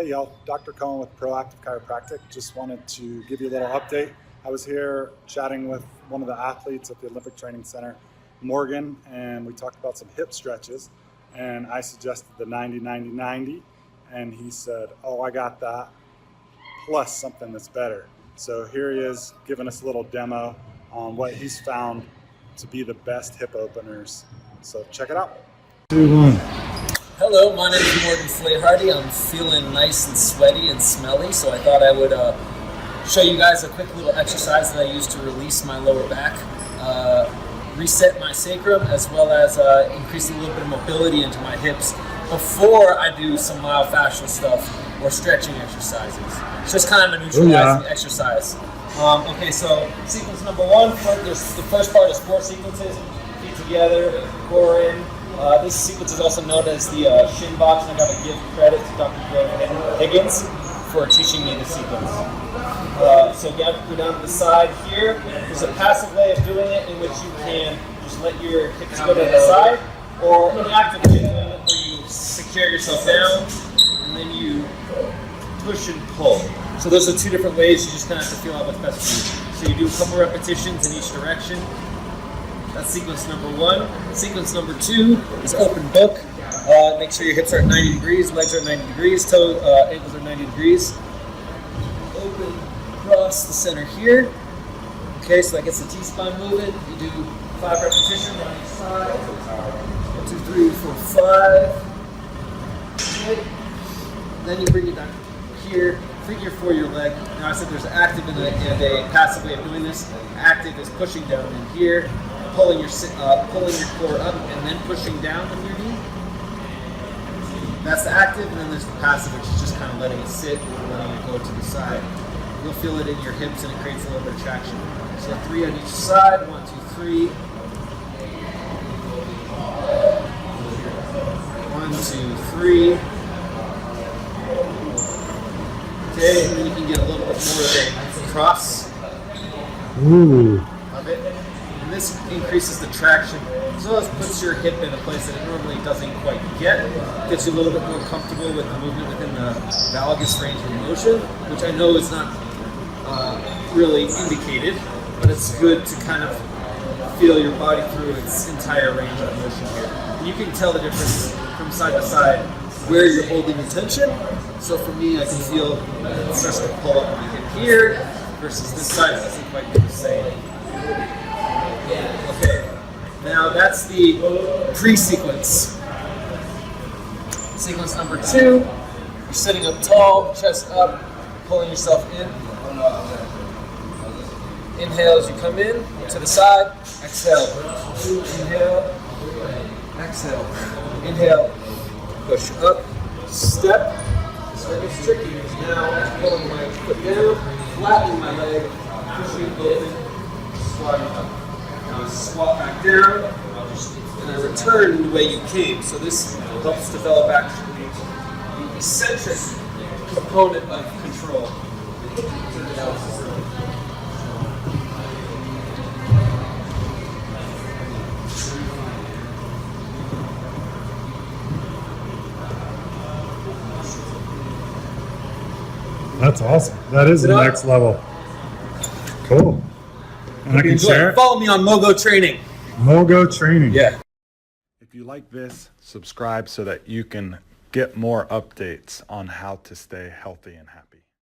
Hey y'all, Dr. Cohen with Proactive Chiropractic. Just wanted to give you a little update. I was here chatting with one of the athletes at the Olympic Training Center, Morgan, and we talked about some hip stretches, and I suggested the 90-90-90, and he said, oh, I got that, plus something that's better. So here he is giving us a little demo on what he's found to be the best hip openers. So check it out. 2, 1. Hello, my name is Morgan Flaharty. I'm feeling nice and sweaty and smelly, so I thought I would show you guys a quick little exercise that I use to release my lower back, reset my sacrum, as well as increase a little bit of mobility into my hips before I do some myofascial stuff or stretching exercises. It's just kind of a neutralizing exercise. Okay, so sequence number 1, the first part is 4 sequences, feet together, core in. This sequence is also known as the shin box, and I gotta give credit to Dr. Greg Higgins for teaching me the sequence. So go down to the side here. There's a passive way of doing it in which you can just let your hips go to the side, or an active way of doing it where you secure yourself down and then you push and pull. So those are 2 different ways. You just kind of have to feel out what's best for you. So you do a couple repetitions in each direction. That's sequence number 1. Sequence number 2 is open book. Make sure your hips are at 90 degrees, legs are at 90 degrees, ankles are 90 degrees. Open across the center here. Okay, so that gets the T-spine moving. You do 5 repetitions on each side. 1, 2, 3, 4, 5. Okay. Then you bring it down here. Figure for your leg. Now I said there's active and a passive way of doing this. Active is pushing down in here, pulling your core up, and then pushing down on your knee. That's the active, and then there's the passive, which is just kind of letting it sit and letting it go to the side. You'll feel it in your hips, and it creates a little bit of traction. So 3 on each side. 1, 2, 3. 1, 2, 3. Okay, and then you can get a little bit more of a cross of it. And this increases the traction, as well as puts your hip in a place that it normally doesn't quite get. Gets you a little bit more comfortable with the movement within the valgus range of motion, which I know is not really indicated, but it's good to kind of feel your body through its entire range of motion here. And you can tell the difference from side to side where you're holding your tension. So for me, I can feel it starts to pull up my hip here versus this side doesn't quite do the same. Okay, now that's the pre-sequence. Sequence number 2, you're sitting up tall, chest up, pulling yourself in. Inhale as you come in, to the side, exhale. Inhale, exhale. Inhale, push up, step. So it gets tricky because now I'm pulling my foot down, flattening my leg, pushing it open, squatting up. Now I squat back down, and I return the way you came. So this helps develop actually the eccentric component of control. That's awesome. That is the next level. Cool. And I can share it. Follow me on Mogo Training. Mogo Training. Yeah. If you like this, subscribe so that you can get more updates on how to stay healthy and happy.